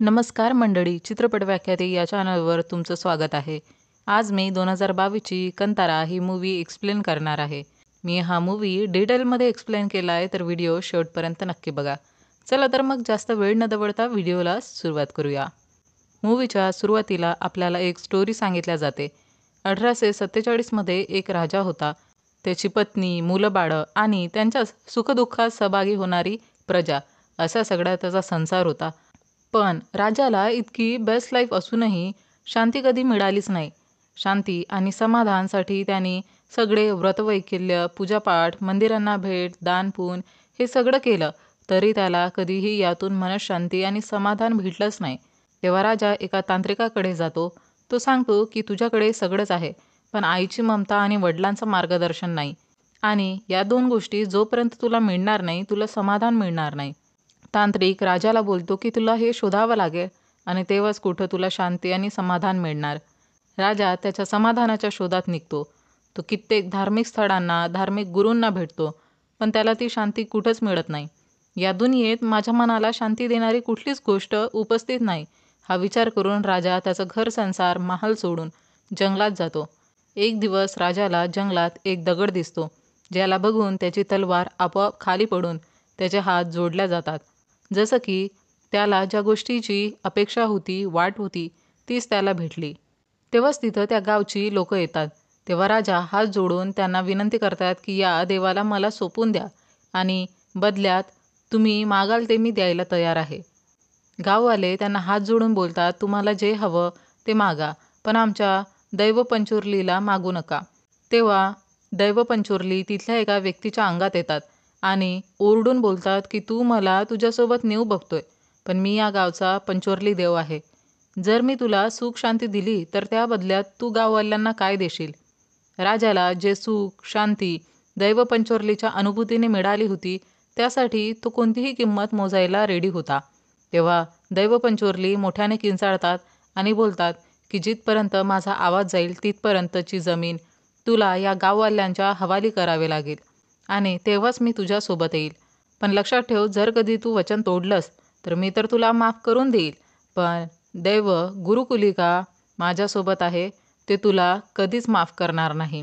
नमस्कार मंडळी, चित्रपट व्याख्याते या चॅनलवर तुमचं स्वागत आहे. आज मी 2022ची कंतारा ही मूवी एक्सप्लेन करणार आहे. मी हा मूवी डिटेलमध्ये एक्सप्लेन केला आहे, तर व्हिडिओ शेवटपर्यंत नक्की बघा. चला तर मग जास्त वेळ न दवडता व्हिडिओला सुरुवात करूया. मूवीच्या सुरुवातीला आपल्याला एक स्टोरी सांगितल्या जाते. 1847मध्ये एक राजा होता. त्याची पत्नी, मुलं बाळं आणि त्यांच्या सुखदुःखात सहभागी होणारी प्रजा, असा सगळा त्याचा संसार होता. पण राजाला इतकी बेस्ट लाईफ असूनही शांती कधी मिळालीच नाही. शांती आणि समाधानासाठी त्यांनी सगळे व्रतवैकल्य, पूजापाठ, मंदिरांना भेट, दानपुण्य हे सगळं केलं, तरी त्याला कधीही यातून मनःशांती आणि समाधान भेटलंच नाही. तेव्हा राजा एका तांत्रिकाकडे जातो. तो सांगतो की तुझ्याकडे सगळंच आहे, पण आईची ममता आणि वडिलांचं मार्गदर्शन नाही, आणि या दोन गोष्टी जोपर्यंत तुला मिळणार नाही, तुला समाधान मिळणार नाही. तांत्रिक राजाला बोलतो की तुला हे शोधावं लागेल आणि तेव्हाच कुठं तुला शांती आणि समाधान मिळणार. राजा त्याच्या समाधानाच्या शोधात निघतो. तो कित्येक धार्मिक स्थळांना, धार्मिक गुरूंना भेटतो, पण त्याला ती शांती कुठंच मिळत नाही. या दुनियेत माझ्या मनाला शांती देणारी कुठलीच गोष्ट उपस्थित नाही, हा विचार करून राजा त्याचं घर संसार, महाल सोडून जंगलात जातो. एक दिवस राजाला जंगलात एक दगड दिसतो, ज्याला बघून त्याची तलवार आपोआप खाली पडून त्याचे हात जोडल्या जातात. जसं की त्याला ज्या गोष्टीची अपेक्षा होती, वाट होती, तीच त्याला भेटली. तेव्हाच तिथं त्या गावची लोकं येतात. तेव्हा राजा हात जोडून त्यांना विनंती करतात की या देवाला मला सोपवून द्या आणि बदल्यात तुम्ही मागाल ते मी द्यायला तयार आहे. गाववाले त्यांना हात जोडून बोलतात, तुम्हाला जे हवं ते मागा, पण आमच्या दैवपंचुर्लीला मागू नका. तेव्हा दैवपंचुर्ली तिथल्या एका व्यक्तीच्या अंगात येतात आणि ओरडून बोलतात की तू मला तुझ्यासोबत नेऊ बघतोय, पण मी या गावचा पंचोर्ली देव आहे. जर मी तुला सुख शांती दिली तर त्या बदल्यात तू गाववाल्यांना काय देशील? राजाला जे सुख शांती दैवपंचोर्लीच्या अनुभूतीने मिळाली होती, त्यासाठी तो कोणतीही किंमत मोजायला रेडी होता. तेव्हा दैवपंचोर्ली मोठ्याने किंचाळतात आणि बोलतात की जिथपर्यंत माझा आवाज जाईल तिथपर्यंतची जमीन तुला या गाववाल्यांच्या हवाली करावी लागेल आणि तेव्हाच मी तुझ्यासोबत येईल. पण लक्षात ठेव, जर कधी तू वचन तोडलंस तर मी तर तुला माफ करून देईल, पण दैव गुरुकुलिका माझ्यासोबत आहे, ते तुला कधीच माफ करणार नाही.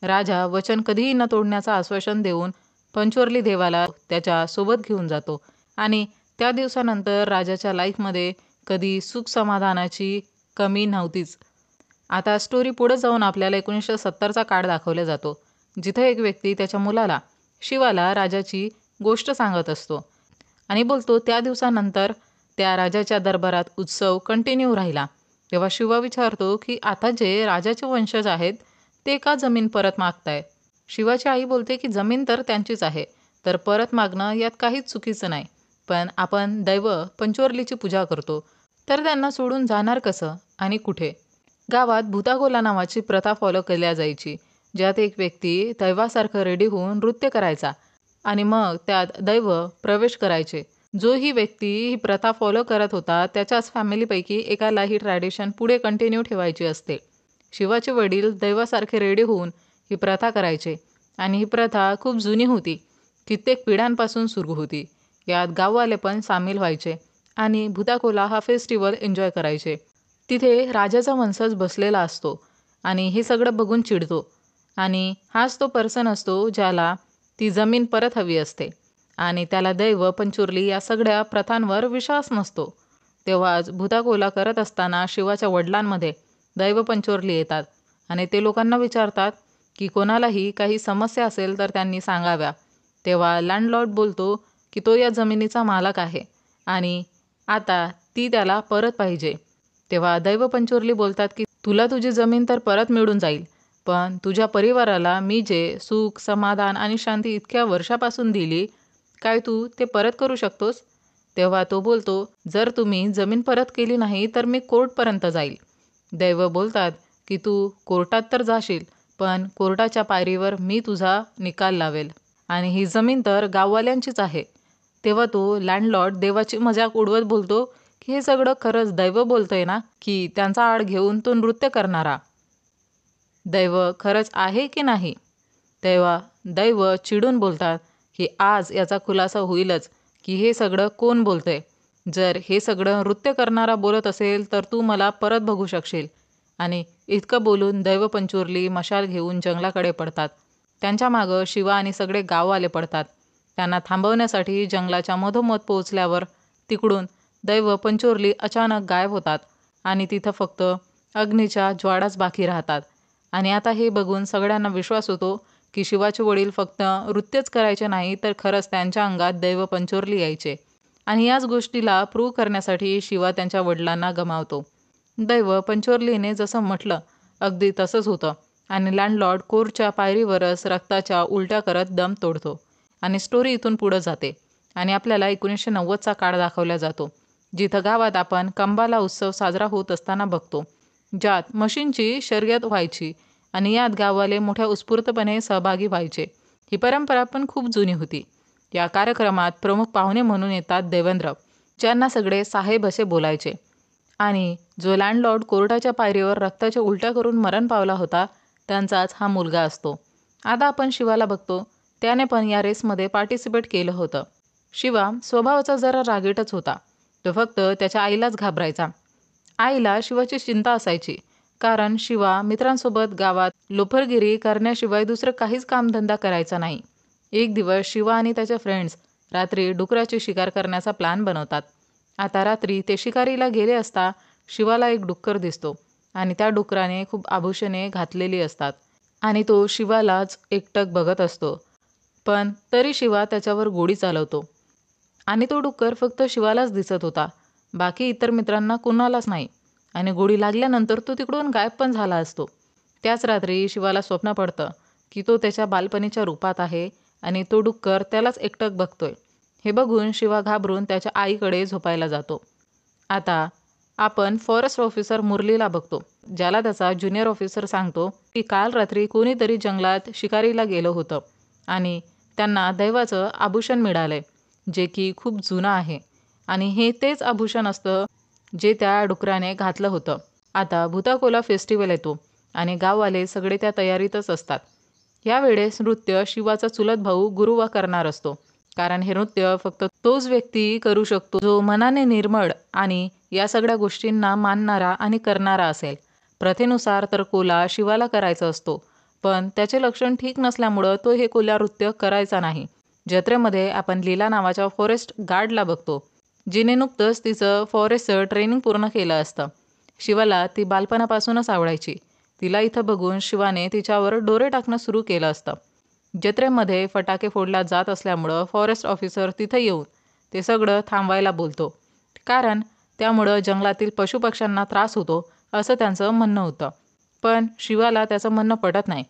राजा वचन कधीही न तोडण्याचं आश्वासन देऊन पंचोर्ली देवाला त्याच्या सोबत घेऊन जातो आणि त्या दिवसानंतर राजाच्या लाईफमध्ये कधी सुख समाधानाची कमी नव्हतीच. आता स्टोरी पुढे जाऊन आपल्याला 1970चा काळ दाखवला जातो, जिथे एक व्यक्ती त्याच्या मुलाला शिवाला राजाची गोष्ट सांगत असतो आणि बोलतो त्या दिवसानंतर त्या राजाच्या दरबारात उत्सव कंटिन्यू राहिला. तेव्हा शिवा विचारतो की आता जे राजाचे वंशज आहेत ते का जमीन परत मागताय? शिवाची आई बोलते की जमीन तर त्यांचीच आहे, तर परत मागणं यात काहीच चुकीचं नाही, पण आपण दैव पंचोर्लीची पूजा करतो, तर त्यांना सोडून जाणार कसं आणि कुठे? गावात भूतागोला नावाची प्रथा फॉलो केल्या जायची, ज्यात एक व्यक्ती दैवासारखं रेडी होऊन नृत्य करायचा आणि मग त्यात दैव प्रवेश करायचे. जो ही व्यक्ती ही प्रथा फॉलो करत होता त्याच्याच फॅमिलीपैकी एकाला ही ट्रॅडिशन पुढे कंटिन्यू ठेवायची असते. शिवाचे वडील दैवासारखे रेडी होऊन ही प्रथा करायचे आणि ही प्रथा खूप जुनी होती, कित्येक पिढ्यांपासून सुरू होती. यात गाववाले पण सामील व्हायचे आणि भूताकोला हा फेस्टिवल एन्जॉय करायचे. तिथे राजाचा वंशज बसलेला असतो आणि हे सगळं बघून चिडतो, आणि हाच तो पर्सन असतो ज्याला ती जमीन परत हवी असते आणि त्याला दैव पंचुर्ली या सगळ्या प्रथांवर विश्वास नसतो. तेव्हाच भूताकोला करत असताना शिवाच्या वडिलांमध्ये दैव पंचोर्ली येतात आणि ते लोकांना विचारतात की कोणालाही काही समस्या असेल तर त्यांनी सांगाव्या. तेव्हा लँडलॉर्ड बोलतो की तो या जमिनीचा मालक आहे आणि आता ती त्याला परत पाहिजे. तेव्हा दैव पंचोर्ली बोलतात की तुला तुझी जमीन तर परत मिळून जाईल, पण तुझ्या परिवाराला मी जे सुख समाधान आणि शांती इतक्या वर्षापासून दिली, काय तू ते परत करू शकतोस? तेव्हा तो बोलतो, जर तुम्ही जमीन परत केली नाही तर मी कोर्टपर्यंत जाईल. दैव बोलतात की तू कोर्टात तर जाशील, पण कोर्टाच्या पायरीवर मी तुझा निकाल लावेल आणि ही जमीन तर गाववाल्यांचीच आहे. तेव्हा तो लँडलॉर्ड देवाची मजाक उडवत बोलतो की हे सगळं खरंच दैव बोलतंय ना, की त्यांचा आड घेऊन तो नृत्य करणारा दैव खरंच आहे की नाही? तेव्हा दैव चिडून बोलतात की आज याचा खुलासा होईलच की हे सगळं कोण बोलतंय. जर हे सगळं नृत्य करणारा बोलत असेल तर तू मला परत बघू शकशील. आणि इतकं बोलून दैव पंचुर्ली मशाल घेऊन जंगलाकडे पडतात. त्यांच्या मागं शिवा आणि सगळे गाववाले पडतात. त्यांना थांबवण्यासाठी जंगलाच्या मधोमध पोहोचल्यावर तिकडून दैव पंचुर्ली अचानक गायब होतात आणि तिथं फक्त अग्नीच्या ज्वाळाच बाकी राहतात. आणि आता हे बघून सगळ्यांना विश्वास होतो की शिवाचे वडील फक्त नृत्यच करायचे नाही तर खरंच त्यांच्या अंगात दैव पंचुर्ली यायचे. आणि याच गोष्टीला प्रूव्ह करण्यासाठी शिवा त्यांच्या वडिलांना गमावतो. दैव पंचोर्लीने जसं म्हटलं अगदी तसंच होतं आणि लँडलॉर्ड कोर्टच्या पायरीवरच रक्ताच्या उलट्या करत दम तोडतो. आणि स्टोरी इथून पुढं जाते आणि आपल्याला 1990चा काळ दाखवला जातो, जिथं गावात आपण कंबाला उत्सव साजरा होत असताना बघतो, ज्यात मशीनची शर्यत व्हायची आणि यात गाववाले मोठ्या उत्स्फूर्तपणे सहभागी व्हायचे. ही परंपरा पण खूप जुनी होती. या कार्यक्रमात प्रमुख पाहुणे म्हणून येतात देवेंद्र, ज्यांना सगळे साहेब असे बोलायचे. आणि जो लँडलॉर्ड कोर्टाच्या पायरीवर रक्ताच्या उलट्या करून मरण पावला होता त्यांचाच हा मुलगा असतो. आता आपण शिवाला बघतो. त्याने पण या रेसमध्ये पार्टिसिपेट केलं होतं. शिवा स्वभावाचा जरा रागीटच होता. तो फक्त त्याच्या आईलाच घाबरायचा. आईला शिवाची चिंता असायची, कारण शिवा मित्रांसोबत गावात लोफरगिरी करण्याशिवाय दुसरं काहीच कामधंदा करायचा नाही. एक दिवस शिवा आणि त्याचे फ्रेंड्स रात्री डुकराची शिकार करण्याचा प्लॅन बनवतात. आता रात्री ते शिकारीला गेले असता शिवाला एक डुक्कर दिसतो आणि त्या डुकराने खूप आभूषणे घातलेली असतात आणि तो शिवालाच एकटक बघत असतो. पण तरी शिवा त्याच्यावर गोळी चालवतो आणि तो डुक्कर फक्त शिवालाच दिसत होता, बाकी इतर मित्रांना कुणालाच नाही. आणि गोळी लागल्यानंतर तो तिकडून गायब पण झाला असतो. त्याच रात्री शिवाला स्वप्न पडतं की तो त्याच्या बालपणीच्या रूपात आहे आणि तो डुक्कर त्यालाच एकटक बघतोय. हे बघून शिवा घाबरून त्याच्या आईकडे झोपायला जातो. आता आपण फॉरेस्ट ऑफिसर मुरलीला बघतो, ज्याला त्याचा ज्युनियर ऑफिसर सांगतो की काल रात्री कोणीतरी जंगलात शिकारीला गेलं होतं आणि त्यांना दैवाचं आभूषण मिळालंय, जे की खूप जुनं आहे आणि हे तेच आभूषण असतं जे त्या डुकराने घातलं होतं. आता भूताकोला फेस्टिवल येतो आणि गाववाले सगळे त्या तयारीतच असतात. यावेळेस नृत्य शिवाचा चुलत भाऊ गुरुवा करणार असतो, कारण हे नृत्य फक्त तोच व्यक्ती करू शकतो जो मनाने निर्मळ आणि या सगळ्या गोष्टींना मानणारा आणि करणारा असेल. प्रथेनुसार तर कोला शिवाला करायचा असतो, पण त्याचे लक्षण ठीक नसल्यामुळं तो हे कोला नृत्य करायचा नाही. जत्रेमध्ये आपण लीला नावाच्या फॉरेस्ट गार्डला बघतो, जिने नुकतंच तिचं फॉरेस्टचं ट्रेनिंग पूर्ण केलं असतं. शिवाला ती बालपणापासूनच आवडायची. तिला इथं बघून शिवाने तिच्यावर डोरे टाकणं सुरू केलं असतं. जत्रेमध्ये फटाके फोडला जात असल्यामुळं फॉरेस्ट ऑफिसर तिथं येऊन ते सगळं थांबवायला बोलतो, कारण त्यामुळं जंगलातील पशुपक्ष्यांना त्रास होतो असं त्यांचं म्हणणं होतं. पण शिवाला त्याचं म्हणणं पटत नाही,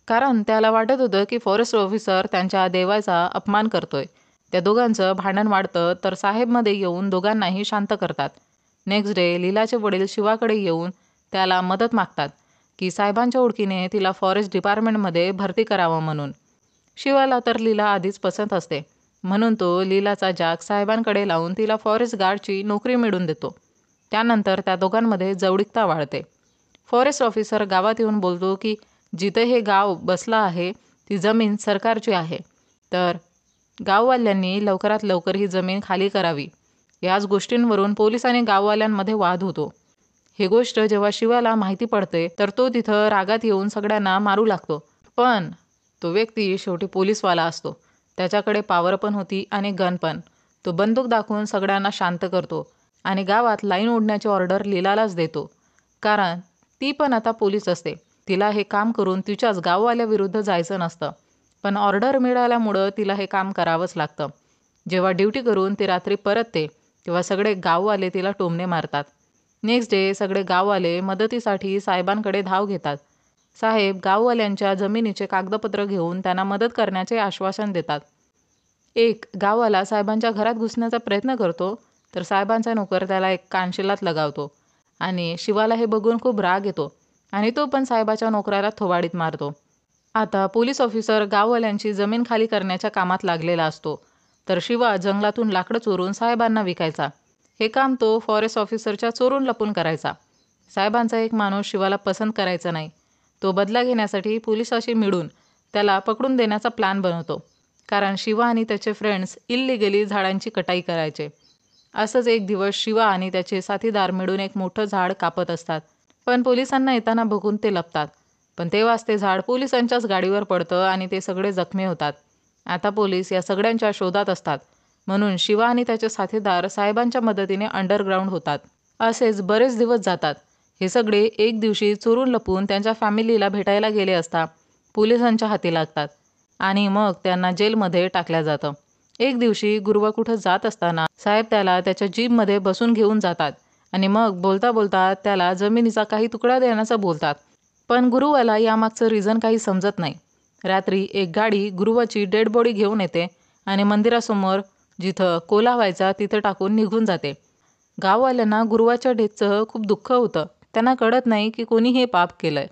कारण त्याला वाटत होतं की फॉरेस्ट ऑफिसर त्यांच्या देवाचा अपमान करतोय. त्या दोघांचं भांडण वाढतं तर साहेबमध्ये येऊन दोघांनाही शांत करतात. नेक्स्ट डे लीलाचे वडील शिवाकडे येऊन त्याला मदत मागतात की साहेबांच्या ओळखीने तिला फॉरेस्ट डिपार्टमेंटमध्ये भरती करावं म्हणून. शिवाला तर लीला आधीच पसंत असते, म्हणून तो लीलाचा जाग साहेबांकडे लावून तिला फॉरेस्ट गार्डची नोकरी मिळवून देतो. त्यानंतर त्या दोघांमध्ये जवळीकता वाढते. फॉरेस्ट ऑफिसर गावात येऊन बोलतो की जिथे हे गाव बसलं आहे ती जमीन सरकारची आहे, तर गाववाल्यांनी लवकरात लवकर ही जमीन खाली करावी. याच गोष्टींवरून पोलीस आणि गाववाल्यांमध्ये वाद होतो. ही गोष्ट जेव्हा शिवाला माहिती पडते तर तो तिथं रागात येऊन सगळ्यांना मारू लागतो. पण तो व्यक्ती शेवटी पोलीसवाला असतो. त्याच्याकडे पॉवर पण होती आणि गन पण. तो बंदूक दाखवून सगळ्यांना शांत करतो आणि गावात लाईन ओढण्याची ऑर्डर लीलालाच देतो, कारण ती पण आता पोलीस असते. तिला हे काम करून तिच्याच गाववाल्याविरुद्ध जायचं नसतं, पण ऑर्डर मिळाल्यामुळं तिला हे काम करावंच लागतं. जेव्हा ड्युटी करून ती रात्री परतते तेव्हा सगळे गाववाले तिला टोमणे मारतात. नेक्स्ट डे सगळे गाववाले मदतीसाठी साहेबांकडे धाव घेतात. साहेब गाववाल्यांच्या जमिनीचे कागदपत्र घेऊन त्यांना मदत करण्याचे आश्वासन देतात. एक गाववाला साहेबांच्या घरात घुसण्याचा प्रयत्न करतो तर साहेबांचा नोकर त्याला एक कानशिलात लगावतो आणि शिवाला हे बघून खूप राग येतो आणि तो पण साहेबाच्या नोकराला थोबाडीत मारतो. आता पोलीस ऑफिसर गाववाल्यांची जमीन खाली करण्याच्या कामात लागलेला असतो, तर शिवा जंगलातून लाकडं चोरून साहेबांना विकायचा. हे काम तो फॉरेस्ट ऑफिसरच्या चोरून लपून करायचा. साहेबांचा एक माणूस शिवाला पसंत करायचा नाही. तो बदला घेण्यासाठी पोलिसाशी मिळून त्याला पकडून देण्याचा प्लॅन बनवतो, कारण शिवा आणि त्याचे फ्रेंड्स इल्लिगली झाडांची कटाई करायचे. असंच एक दिवस शिवा आणि त्याचे साथीदार मिळून एक मोठं झाड कापत असतात, पण पोलिसांना येताना बघून ते लपतात. पण तेव्हाच ते झाड पोलिसांच्याच गाडीवर पडतं आणि ते सगळे जखमी होतात. आता पोलीस या सगळ्यांच्या शोधात असतात, म्हणून शिवा आणि त्याचे साथीदार साहेबांच्या मदतीने अंडरग्राऊंड होतात. असेच बरेच दिवस जातात. हे सगळे एक दिवशी चोरून लपून त्यांच्या फॅमिलीला भेटायला गेले असता पोलिसांच्या हाती लागतात आणि मग त्यांना जेलमध्ये टाकल्या जातं. एक दिवशी गुरुवा कुठं जात असताना साहेब त्याला त्याच्या जीपमध्ये बसून घेऊन जातात आणि मग बोलता बोलता त्याला जमिनीचा काही तुकडा देण्याचं बोलतात. पण गुरुवाला यामागचं रिझन काही समजत नाही. रात्री एक गाडी गुरुवाची डेड बॉडी घेऊन येते आणि मंदिरासमोर जिथं कोला व्हायचा तिथं टाकून निघून जाते. गाववाल्यांना गुरुवाच्या डेथचं खूप दुःख होतं. त्यांना कळत नाही की कोणी हे पाप केलंय.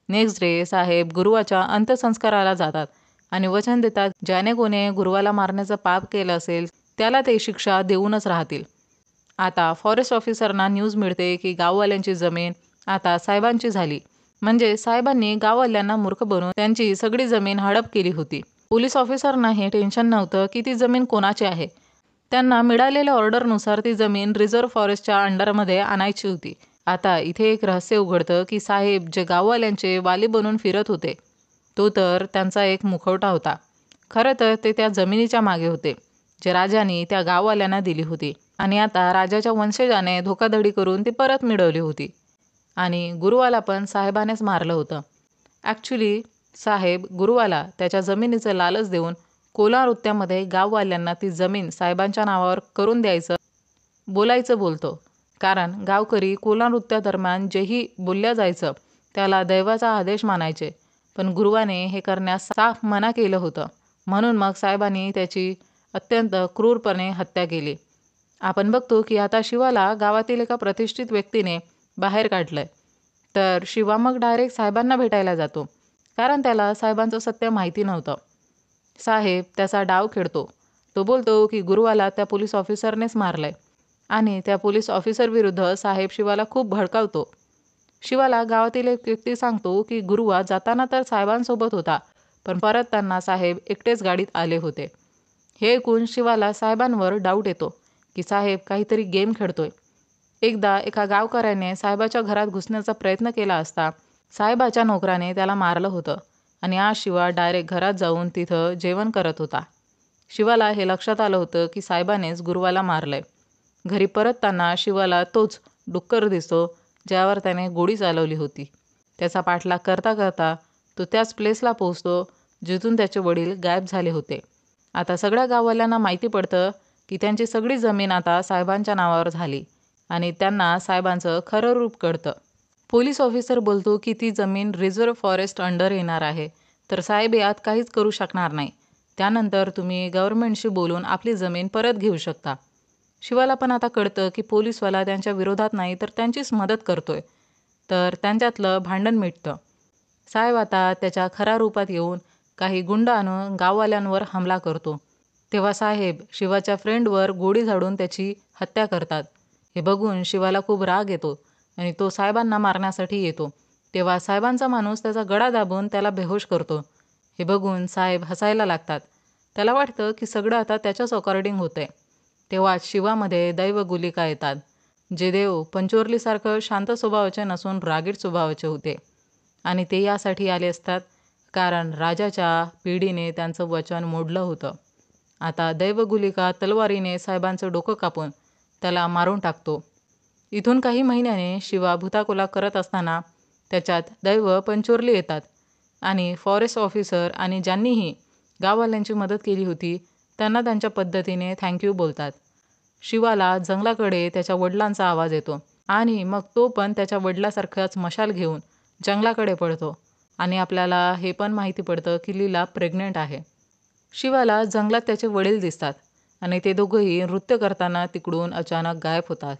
नेक्स्ट डे साहेब गुरुवाच्या अंत्यसंस्काराला जातात आणि वचन देतात ज्याने कोणी गुरुवाला मारण्याचं पाप केलं असेल त्याला ते शिक्षा देऊनच राहतील. आता फॉरेस्ट ऑफिसरना न्यूज मिळते की गाववाल्यांची जमीन आता साहेबांची झाली. म्हणजे साहेबांनी गाववाल्यांना मूर्ख बनवून त्यांची सगळी जमीन हडप केली होती. पोलीस ऑफिसरना हे टेन्शन नव्हतं की ती जमीन कोणाची आहे. त्यांना मिळालेल्या ऑर्डरनुसार ती जमीन रिझर्व्ह फॉरेस्टच्या अंडरमध्ये आणायची होती. आता इथे एक रहस्य उघडतं की साहेब जे गाववाल्यांचे वाली बनून फिरत होते तो तर त्यांचा एक मुखवटा होता. खरं तर ते त्या जमिनीच्या मागे होते जे राजाने त्या गाववाल्यांना दिली होती आणि आता राजाच्या वंशजाने धोकाधडी करून ती परत मिळवली होती. आणि गुरुवाला पण साहेबानेच मारलं होतं. ॲक्च्युली साहेब गुरुवाला त्याच्या जमिनीचं लालच देऊन कोला नृत्यामध्ये गाववाल्यांना ती जमीन साहेबांच्या नावावर करून द्यायचं बोलायचं बोलतो. कारण गावकरी कोला नृत्यादरम्यान जेही बोलल्या जायचं त्याला दैवाचा आदेश मानायचे. पण गुरुवाने हे करण्यास साफ मना केलं होतं. म्हणून मग साहेबांनी त्याची अत्यंत क्रूरपणे हत्या केली. आपण बघतो की आता शिवाला गावातील एका प्रतिष्ठित व्यक्तीने बाहेर काढलंय. तर शिवा मग डायरेक्ट साहेबांना भेटायला जातो, कारण त्याला साहेबांचं सत्य माहिती नव्हतं. साहेब त्याचा डाव खेळतो. तो बोलतो की गुरुवाला त्या पोलीस ऑफिसरनेच मारलंय आणि त्या पोलीस ऑफिसर विरुद्ध साहेब शिवाला खूप भडकावतो. शिवाला गावातील एक व्यक्ती सांगतो की गुरुवा जाताना तर साहेबांसोबत होता, पण परत त्यांना साहेब एकटेच गाडीत आले होते. हे ऐकून शिवाला साहेबांवर डाऊट येतो की साहेब काहीतरी गेम खेळतोय. एकदा एका गावकऱ्याने साहेबाच्या घरात घुसण्याचा प्रयत्न केला असता साहेबाच्या नोकराने त्याला मारलं होतं आणि आज शिवा डायरेक्ट घरात जाऊन तिथं जेवण करत होता. शिवाला हे लक्षात आलं होतं की साहेबानेच गुरुवाला मारलंय. घरी परतताना शिवाला तोच डुक्कर दिसतो ज्यावर त्याने गोळी चालवली होती. त्याचा पाठलाग करता करता तो त्याच प्लेसला पोहोचतो जिथून त्याचे वडील गायब झाले होते. आता सगळ्या गाववाल्यांना माहिती पडतं की त्यांची सगळी जमीन आता साहेबांच्या नावावर झाली आणि त्यांना साहेबांचं खरं रूप कळतं. पोलीस ऑफिसर बोलतो की ती जमीन रिझर्व्ह फॉरेस्ट अंडर येणार आहे, तर साहेब यात काहीच करू शकणार नाही. त्यानंतर तुम्ही गव्हर्नमेंटशी बोलून आपली जमीन परत घेऊ शकता. शिवाला पण आता कळतं की पोलीसवाला त्यांच्या विरोधात नाही तर त्यांचीच मदत करतोय. तर त्यांच्यातलं भांडण मिटतं. साहेब आता त्याच्या खऱ्या रूपात येऊन काही गुंड आणून गाववाल्यांवर हमला करतो. तेव्हा साहेब शिवाच्या फ्रेंडवर गोळी झाडून त्याची हत्या करतात. हे बघून शिवाला खूप राग येतो आणि तो साहेबांना मारण्यासाठी येतो. तेव्हा साहेबांचा माणूस त्याचा गळा दाबून त्याला बेहोश करतो. हे बघून साहेब हसायला लागतात. त्याला वाटतं की सगळं आता त्याच्याच अकॉर्डिंग होतंय. तेव्हाच शिवामध्ये दैवगुलिका येतात. जे देव पंचोर्लीसारखं शांत स्वभावाचे नसून रागीट स्वभावाचे होते आणि ते यासाठी आले असतात कारण राजाच्या पिढीने त्यांचं वचन मोडलं होतं. आता दैवगुलिका तलवारीने साहेबांचं डोकं कापून त्याला मारून टाकतो. इथून काही महिन्याने शिवा भूताकोला करत असताना त्याच्यात दैव पंचोर्ली येतात आणि फॉरेस्ट ऑफिसर आणि ज्यांनीही गाववाल्यांची मदत केली होती त्यांना त्यांच्या पद्धतीने थँक्यू बोलतात. शिवाला जंगलाकडे त्याच्या वडिलांचा आवाज येतो आणि मग तो पण त्याच्या वडिलासारखाच मशाल घेऊन जंगलाकडे पळतो आणि आपल्याला हे पण माहिती पडतं की लीला प्रेग्नेंट आहे. शिवाला जंगलात त्याचे वडील दिसतात आणि ते दोघंही नृत्य करताना तिकडून अचानक गायब होतात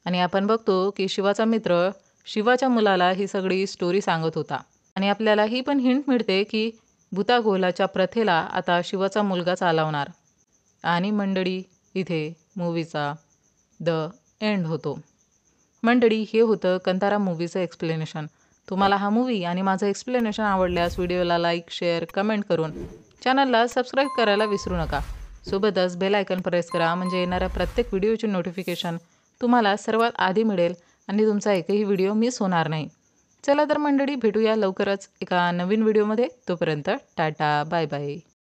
आणि आपण बघतो की शिवाचा मित्र शिवाच्या मुलाला ही सगळी स्टोरी सांगत होता आणि आपल्याला ही पण हिंट मिळते की भूताकोलाच्या प्रथेला आता शिवाचा मुलगा चालवणार. आणि मंडळी इथे मूवीचा द एंड होतो. मंडळी हे होतं कंतारा मूवीचं एक्सप्लेनेशन. तुम्हाला हा मूवी आणि माझं एक्सप्लेनेशन आवडल्यास व्हिडिओला लाईक शेअर कमेंट करून चॅनलला सबस्क्राईब करायला विसरू नका. सोबतच बेल आयकॉन प्रेस करा, म्हणजे येणाऱ्या प्रत्येक व्हिडिओची नोटिफिकेशन तुम्हाला सर्वात आधी मिळेल आणि तुमचा एकही व्हिडिओ मिस होणार नाही. चला तर मंडळी, भेटूया लवकरच एका नवीन व्हिडिओमध्ये. तोपर्यंत टाटा, बाय बाय.